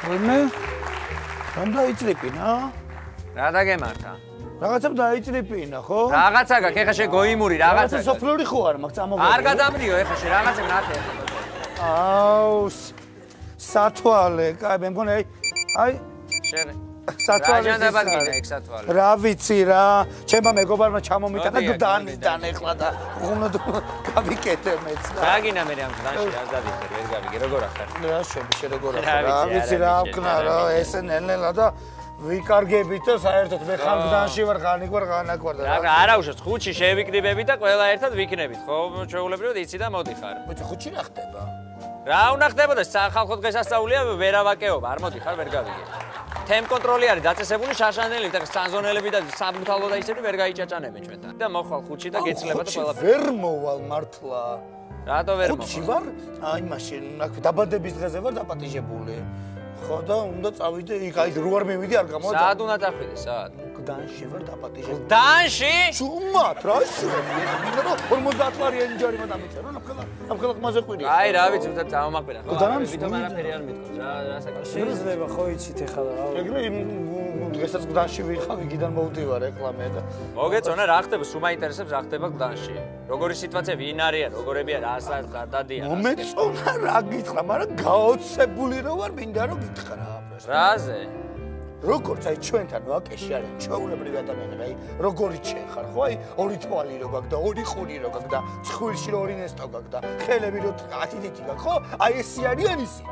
ვინმე? რამ დაიწრიპინა? რა დაგემართა? რაღაცა დაიწრიპინა, ხო? რაღაცა გაქვს, ეხლა შე გოიმური რაღაცა. სოფლური ხო არ მაქვს წამოგები. არ გადამრიო, ეხლა შე რაღაცა ნახე ეხლა. აუ სათვალე, კაი, მე მგონი აი შენ სათვალე დააბაგინა ეგ სათვალე. რა ვიცი რა, ჩემმა მეგობარმა ჩამომიტანა გდანიდან ეხლა და უნდა გავიკეთე მეც. დაგინა მე ამ დანში რა დავიქერ, ვერ გავიგე, როგორ ახარ? რა შენ როგორ ახარ? რა ვიცი რა ვქნა რა, ესე ნელ-ნელა და ვიკარგებით და საერთოდ მე ხან გდანში ვარ, ხანიკ ვარ, ხანაკ ვარ და რა არა უშავს, ხუთში შევიკრიბებით და ყველა ერთად ვიქნებით, ხო? ჩვეულებრივად იცი და მოდიხარ. მოიცა ხუთში რა ხდება? რა უნდა ხდებოდა სახალხო დღესასწაულია ვერავაკეობა, არ მოდიხარ, ვერ გავიგე. თემ კონტროლი არის დაწესებული შაშანელი და სანზონელები და საბუთალო და ისები ვერ გაიჭაჭანებენ ჩვენთან. და მოხვალ ხუთში და გეცლება და ყველაფერი. ვერ მოვალ მართლა. რატო ვერ მოხვალ? ხუთში ვარ? აი მაშინ დაბადების დღეზე ვარ დაპატიჟებული. ხო და უნდა წავიდე იქ აი რო არ მივიდი არ გამოვა. საათ უნდა დახვიდე, საათ? გდანში ვარ დაპატიჟებული. გდანში? ჩუმად რა შეიძლება? 50 ლარიანი ჯარიმა დამიწერო, ამ ხელახმაზე ყვირია. აი რა ვიცი, უბრალოდ წამომაყირა. ხო, გდანში არაფერი არ მithქოს, რა საკითხია. შეიძლება ხო იცით ეხლა რა. ეგრე დღესაც გდანში ვიხავ, იგიდან მოვდივარ ეხლა მე და მოგეწონა რა ხდება, სულ მაინტერესებს რა ხდება გდანში. როგორი სიტუაცია, ვინ არიან, როგორებია, რა დადიან. მომეწონა რა გითხრა, მაგრამ გაოცებული რო ვარ, მინდა რომ გითხრა. რაზე? როგორც აი ჩვენთან ვაკეში არის ჩვეულებრივი ადამიანები, აი როგორი ჩვენ ხარ, ხო? აი ორი თვალი რო გაქვს და ორი ყური რო გაქვს და ცხვირში რო ორი ნესტო გაქვს და ხელები რო 10 თითი გაქვს, ხო? აი ესე არიან ისინი.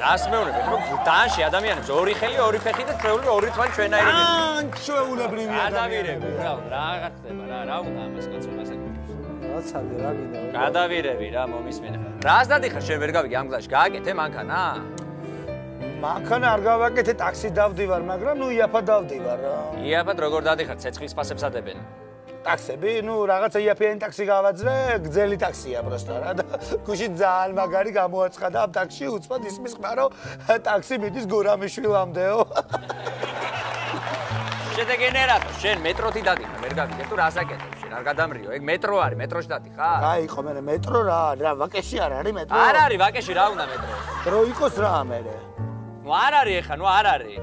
რას მეუბნები, რომ გდანში ადამიანებს ორი ხელი, ორი ფეხი და ჩვეულებრივი ორი თვალი ჩვენაირები. ჩვეულებრივი ადამიანები. რა ხდება, რა უნდა ამას კაცო ასე. რაცადე რა გინდა. გადავირები რა მომისმენე. რას დადიხარ შენ ვერ გავიგე ამ გზაში, გააკეთე მანქანა? მანქანა არ გავაკეთე, ტაქსი დავდივარ, მაგრამ ნუ იაფად დავდივარ რა. იაფად როგორ დადიხარ, ცეცხლის ფასებს ადებენ? ტაქსები, ნუ რაღაცა იაფიანი ტაქსი გავაძრე, გძელი ტაქსია პროსტა რა და გუში ძალიან მაგარი გამოაცხადა ამ ტაქსში, უცბად ისმის ხმა რომ ტაქსი მიდის გურამიშვილამდეო. შედეგენერატო, შენ მეტროთი დადიხარ, ვერ გავიგე თუ რას აკეთებ შენ, არ გადამრიო, ეგ მეტრო არის, მეტროში დადიხარ? აი ხო მე მეტრო რა ვაკეში არ არის მეტრო? არ არის ვაკეში, რა უნდა მეტრო? რო იყოს რა მე. ნუ არ არის ეხა, ნუ არ არის.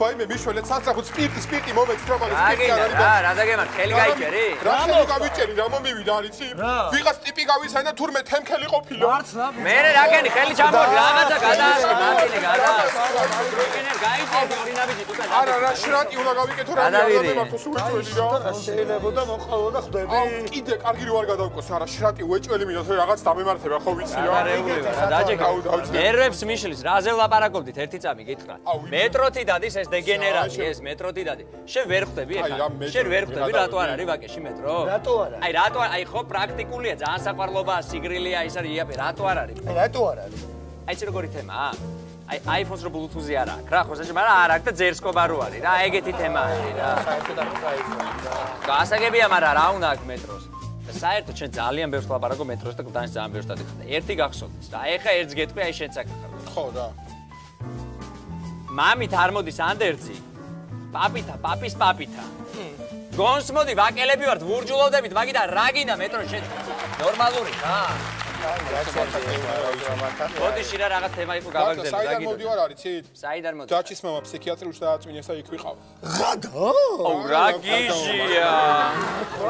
ვაიმე მიშველეთ სასწრაფოდ სპირტი მომეც რა მაგის სპირტი არ არის. რა დაგემარ, ხელი გაიჭერი? რა ხელი გავიჭერი, რა მომივიდა არიცი? ვიღაც ტიპი გავისაი და თურმე თემქელი ყოფილა. მე რა გენი ხელი ჩამოდი, რაღაცა გადაასხი, მარტინი გადაასხი. ეგენერ გაიჭერი ორი ნაბიჯი თუკა. არა რა შრატი უნდა გავიკეთო რა გადავიმართო სუეჭველი რა. შეიძლება და მოყავა და ხვდები. კიდე კარგი რო არ გადავკოს, არა შრატი უეჭველი მინდა თუ რაღაც დამემართება ხო ვიცი რა. დაჯეკა. ნერვებს მიშლის, რაზე ვლაპარაკობდით ერთი წამი გითხრა. მეტროთი დადის ეს დეგენერატი, ეს მეტროთი დადი. შენ ვერ ხვდები ეხლა? შენ ვერ ხვდები რატო არ არის ვაკეში მეტრო? რატო არა? აი რატო აი ხო პრაქტიკულია, ძალიან საყვარლობაა, სიგრილია, ის არის იაპე, რატო არ არის? აი რატო არ არის? აი ეს როგორი თემაა? აი iPhone-ს რო Bluetooth-ი არ აქვს, რა ხო საჭირო, მაგრამ არ აქვს და ძერსკობა რო არის რა, ეგეთი თემა არის რა. საერთოდ არ გაიგო. გასაგებია, მაგრამ რა უნდა აქვს მეტროს? და საერთოდ შენ ძალიან ბევრს ლაპარაკობ მეტროს და გდანში ძალიან ბევრს დადიხარ და ერთი გახსოვდეს და ეხა ერთს გეტყვი, აი შენც აქ ხარ. ხო რა. მამით არ მოდის ანდერძი, პაპის პაპითა. გონს მოდი, ვაკელები ვართ, ვურჯულოვდებით, მაგიდან რა გინდა მეტრო შენ? ნორმალური რა. მოდიში რა რაღაც თემა იყო გავაგზავნე, რა გინდა? საიდან მოვდივარ არიცით? საიდან მოდი? დაჩის მამა ფსიქიატრიაში დააწვინეს და იქ ვიყავ. ღადა? აუ რა გიჟია.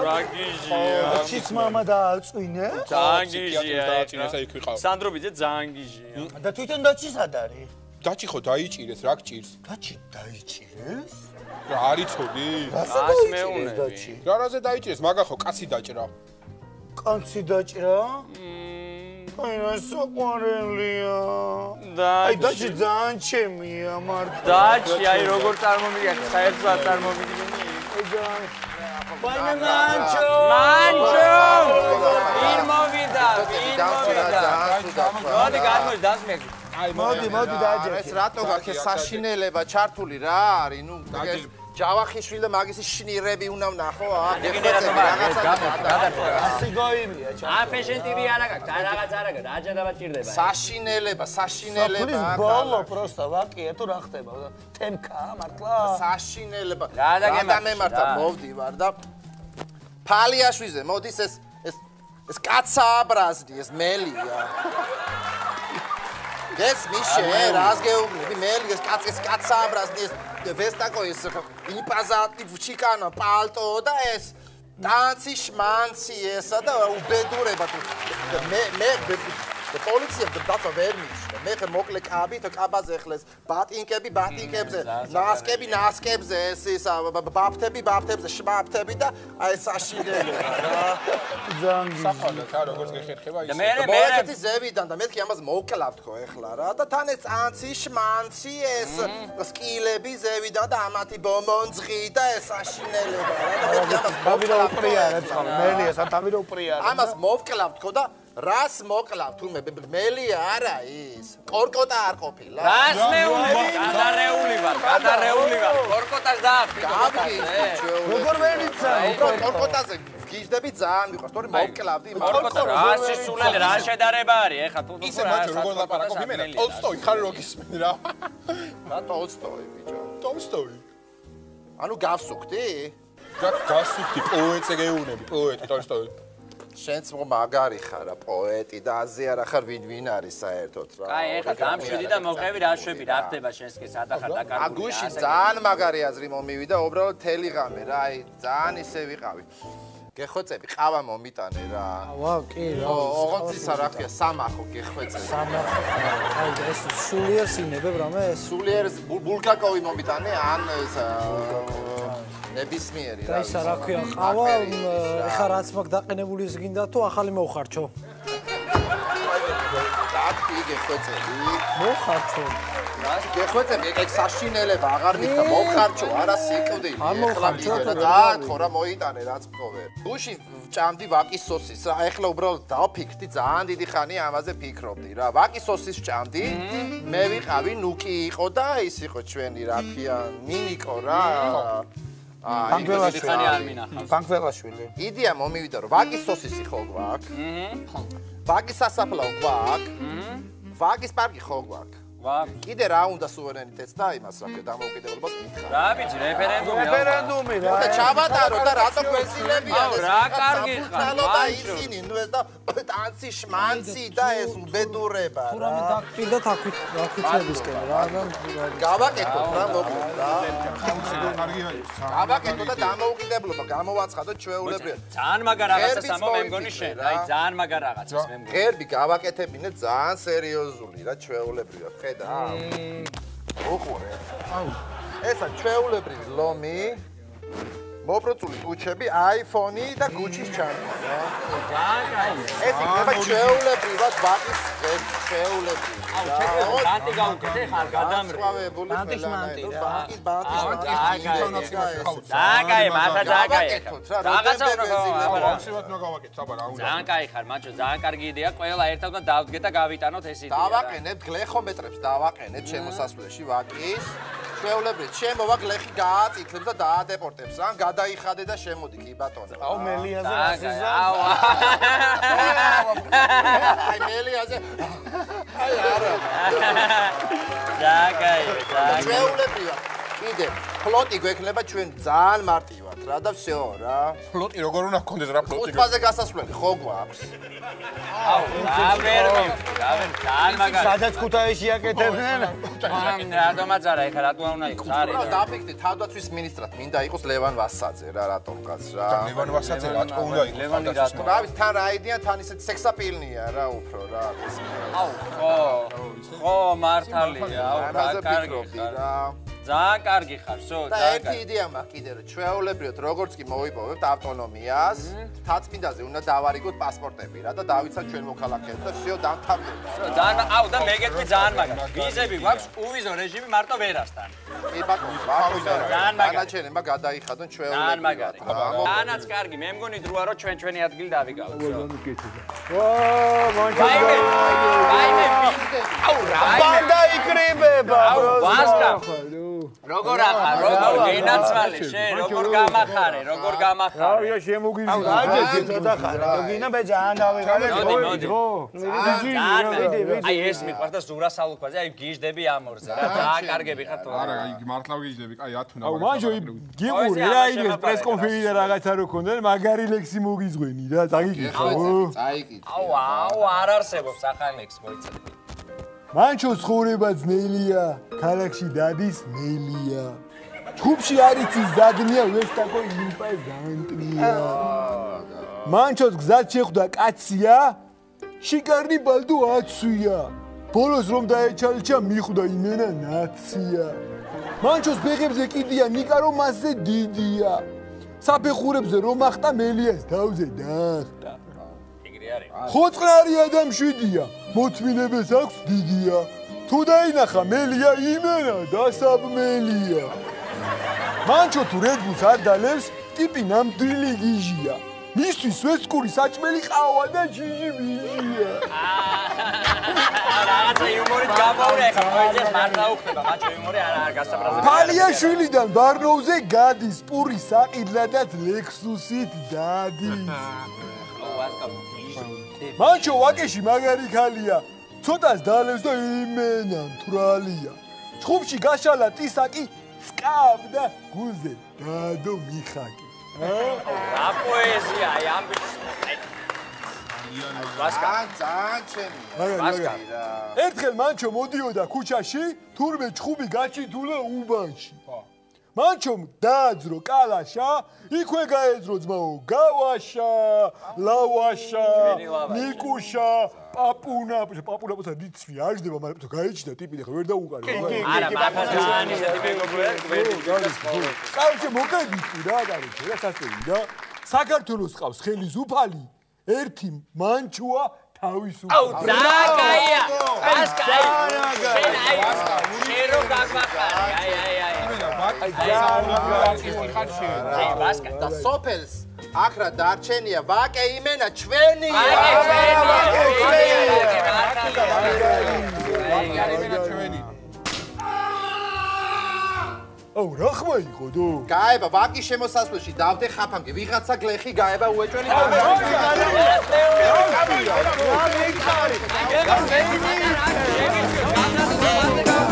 რა გიჟია. დაჩის მამა დააწვინე? ძალიან გიჟია. დააწვინეს და იქ ვიყავ. სანდრობიძე ძალიან გიჟია. და თვითონ დაჩის ად არის? დაჩი ხო დაიჭირეს, რა გჭირს? დაჩი დაიჭირეს? რა არიცოდი? ას მეუნები. რაზე დაიჭირეს? მაგა ხო კაცი დაჭრა. კაცი დაჭრა? აი რა საყვარელია. აი დაჩი ძალიან ჩემია მართლა. დაჩი აი როგორ წარმომიდგენ, საერთოდ არ წარმომიდგენ. ვაიმე მანჩო! ვინ მოვიდა? მოდი გადმოდი დასმე. მოდი დააჯერე. ეს რატო გაქვს ეს საშინელება ჩართული რა არის? ნუ ეს ჯავახიშვილი და მაგისი შნირები უნდა ვნახო აქ. ასე გოიმია ჩა. Fashion TV არა გაქვს, რაღაც არა გაქვს, აჯა დავაჭირდება. საშინელება. საფულის ბოლო პროსტა ვაკია თუ რა ხდება? თემკა მართლა? საშინელება. რა დამემართა მოვდივარ და ფალიაშვიზე მოდის ეს კაცაა ბრაზდი, ეს მელია. ეს მიშე, რას გეუბნები? მელი ეს კაცაბრას ეს ვესტაკო ეს იმპაზატი ჩიკანა პალტო და ეს დანცი შმანცი ესა და უბედურება თუ მე პოლიცია დაწვა ვერ მისვლა მე ხე მოკლე კაბი თუ კაბაზე ხლეს ბატინკებზე ნასკებზე ეს ისა ბაფთებზე შმაფთები და აი საშინელება რა ძალიან საფალოთ რა როგორც გეხერხება ის მე ერთი ზევიდან და მეთქი ამას მოვკლავთ ხო ეხლა რა და თან ეს წანცი შმანცი ეს სკილები ზევიდან და ამათი ბომონძღი და ეს საშინელება რა და მეთქი ამას მოვკლავთ მელიას ამით უპრიარებ ამას მოვკლავთ ხო და რას მოკლავთ თურმე მელი არა ის კორკოტა არ ყოფილა რას მეუბნები გადარეული ვარ კორკოტას დააფიქრე როგორ ვენიცა კორკოტაზე გიჟდები ძალიან მიყვარს თორე მოვკლავდი კორკოტა რას ისულელი რა შედარება არის ეხა თუ ისე მაჩო როგორ ლაპარაკობ იმენა ტოლსტოი ხარ რო გისმენი რა რა ტოლსტოი ბიჭო ტოლსტოი ანუ გავსუქდი გასუქდი პოეტზე გეუნები პოეტი ტოლსტოი შენც მაგარი ხარ რა პოეტი და აზე არა ხარ ვინ არის საერთოდ რა აი ეხლა გამშვიდი და მოყევი რა შვები რა ხდება შენსკი სადახარ დაკარგული აგუში ძალიან მაგარი აზრი მომივიდა უბრალოდ თელი ღამე რა აი ძალიან ისე ვიყავი გეხვეწები ყავა მომიტანე რა ვა კი რა ოღონდ ისა რა ხია სამახო გეხვეწები აი ეს სულიერს ინებებ რამე სულიერს ბულგაკოვი მომიტანე ან ეს ნებისმიერი რა ისა რა ქვია ყავა ეხა რაც მაგ დაყენებული ის გინდა თუ ახალი მოვხარჩო დაკი გეხვეწები მოვხარჩო რას გეხვეწები ეგ საშინელება აღარ მიქა მოვხარჩო არა სიკვდილი არ მოვხარჩო და ხო რა მოიტანე რაც მქოვე გუში ჭამდი ვაკის სოსის რა ეხლა უბრალოდ დავფიქრდი ძალიან დიდი ხანი ამაზე ფიქრობდი რა ვაკის სოსის ჭამდი მე ვიყავი ნუკი იყო და ის იყო ჩვენი რა ქვია ნინიკო რა ბანკველაშვილი იდეა მომივიდა რომ ვაკის სოსისი ხო გვაქვს ვაკის სასაფლაო გვაქვს ვაკის პარკი ხო გვაქვს კიდე რა უნდა სუვერენიტეტს და იმას რა ქვია დამოუკიდებლობას მითხრა რა ვიცი რეფერენდუმი რა და ჩავატარო და რატო გვესილებიან ეს რა კარგი ხარ და ისინი ნუ ეს და ტანცი შმანცი და ეს უბედურება თუ რამე დაგჭირდათ აკვითლებისკენ რა გავაკეთოთ რა მოკლედ რა გავაკეთოთ და დამოუკიდებლობა გამოვაცხადოთ ჩვეულებრივად ძალიან მაგარ რაღაცას ამო მე მგონი შენ აი ძალიან მაგარ რაღაცას მე მგონი გერბი გავაკეთებინე ძალიან სერიოზული რა ჩვეულებრივად ხედა უყურე ესა ჩვეულებრივი ლომი მოპროცული კუჩები აიფონი და გუჩის ჩანთო რა ძალიან კაი ეს იქნება ჩვეულებრივად ვაკის ჩვეულებრივი აუ ჩეკრე ბანტი გავუკეთე ხარ გადამრე ბანტის მანტი ვაკის დაგაი მართლა დაგაი რაღაცა ავსივად უნდა გავაკეთო აბა რა უნდა ძალიან კაი ხარ მაჩო ძალიან კარგი იდეა ყველა ერთად უნდა დავდგეთ და გავიტანოთ ეს იდეა დავაყენებთ გლეხომეტრებს დავაყენებთ შემოსასვლელში ვაკის ჩვეულებრივად შემოვა გლეხი გააწითლებს და დაადეპორტებს ან გადაიხადე და შემოდი კი ბატონო აუ მელიაზე რასიზა აუ აი მელიაზე აი არა დაგაი ჩვეულებრივად კიდე ფლოტი გვექნება ჩვენ ძალიან მარტივად რა და всё რა ფლოტი როგორ უნდა გქონდეს რა ფლოტი ხუთფაზე გასასვლელი ხო გვაქვს აუ დავერ ძალიან მაგარი სადაც ქუთაისში აკეთებდნენ რატომაც არა ეხლა რატო უნდა იყოს არის რა დაფიქრდი თავდაცვის მინისტრად მინდა იყოს ლევან ვასაძე რა რატომღაც რა ლევან ვასაძე რატო უნდა იყოს ლევანი რატო რა ვიცი თან რა იდეა თან ისეთი სექსაპილნია რა უფრო რა აუ ხო მართალია აუ რა კარგი ხარ რა ძალიან კარგი ხარ, всё, და ერთი იდეა მაქვს კიდე რომ ჩვეულებრივად როგორც კი მოვიპოვებთ ავტონომიას, თაცმინდაზე უნდა დავარიგოთ პასპორტები რა და დავიცავთ ჩვენ მოქალაქეებს და всё დამთავრდება. ძალიან აუ და მე გეტყვი ძალიან მაგარი. ვიზები გვაქვს უვიზო რეჟიმი მარტო ვერასთან. კი ბატონო, ბატონო. ძალიან მაგარი. განაჩენება გადაიხადონ ჩვეულებრივად. ძალიან მაგარი. ანაც კარგი, მე მგონი დროა რომ ჩვენი ადგილი დავიკავოთ. ვა მონჩა აიმე აუ რა ბანდა იკრიბება ვასკა როგორ ახარ როგორ გენაცვალე შენ როგორ გამახარე როგორ გამახარე ავია შემოგიძინე აჯე ცოტა ხარ გინა მე ძალიან დავიღალე აი ეს მიყვარდა ზურას ალუქვაზე აი გიჟდები ამორზე რა დააკარგები ხარ თო არა აი მართლა ვიჟდები აი 10 უნდა აუ მანჯო გიყური რა ის პრეს კონფერენცია რაღაცა რო ქონდა მაგარი ლექსი მოგიზღვენი რა დაგიგიხო წაიკითხე აუ არ არსებობს ახალი ლექსი მოიცადე მანჩოს ხოვრება ძნელია, ქალაქში დადის ნელია. ჯგუფში არის ზადნია ვესტაკო იმპოზანტია. მანჩოს გზად შეხვდა კაცია, შიკარნი ბალდო აცვია. ბოლოს რომ დაეჩალჩა მიხვდა იმენა ნაცია. მანჩოს ბეღებზე კიდია ნიკა რომ მასზე დიდია. საფეხურებზე რომ ახტა მელიას თავზე დაახტა. ეგრე არის. ხოწყნარი ადამიანშვიდია, მოთმინებას აქვს დიდია. თუ დაინახა მელია იმენა დასაბმელია. მანჩო თუ რედბულს არ დალევს, ტიპი ნამდვილი გიჟია. მისთვის ვესკური საჭმელი ყავა და ჯიჟი ბიჟია. რაღაცა იუმორით გამოვიდა ხა, მოიძიეს მარტა უხდება, მაჩო იუმორი არ გასაბრაზებელი. ფალიაშვილიდან ბარნოუზე გადის, პური საყიდლადაც ლექსუსით დადის. მანჩო ვაკეში მაგარი ხალია, ცოტას დალევს და იმენა მთვრალია. ჩხუბში გაშალა ტისაკი, სკავდა გულზე დადო მიხაკი. რა პოეზია, აი ამბის. ვასკა. ძალიან ჩემი. ვასკა. ერთხელ მანჩო მოდიოდა ქუჩაში, თურმე ჩხუბი გაჩითულა უბანში. მანჩომ დააძრო კალაშა, იქვე გაეძრო ძმაო, გავაშა, ლავაშა, ნიკუშა, პაპუნა დიცვი არ ჯდება, მაგრამ გაიჩნდა ტიპი და ვერ დაუყარე. არა, მართლა ძალიან ისეთი მეგობრია, კალაშე მოკედიტი რა გარეთე, რა სასწრაფო და საქართველოს ყავს ხელისუფალი, ერთი მანჩოა თავისუფალი. აუ, დაკაია. ვასკა. შერო გაგვახარი. ვასკა და სოფელს აქ რა დარჩენია ვაკე იმენა ჩვენია. აუ რა ხმა იყო დო? გაება ვაკის შემოსასვლელში დავდე ხაფანგი ვიღაცა გლეხი გაება უეჭველი.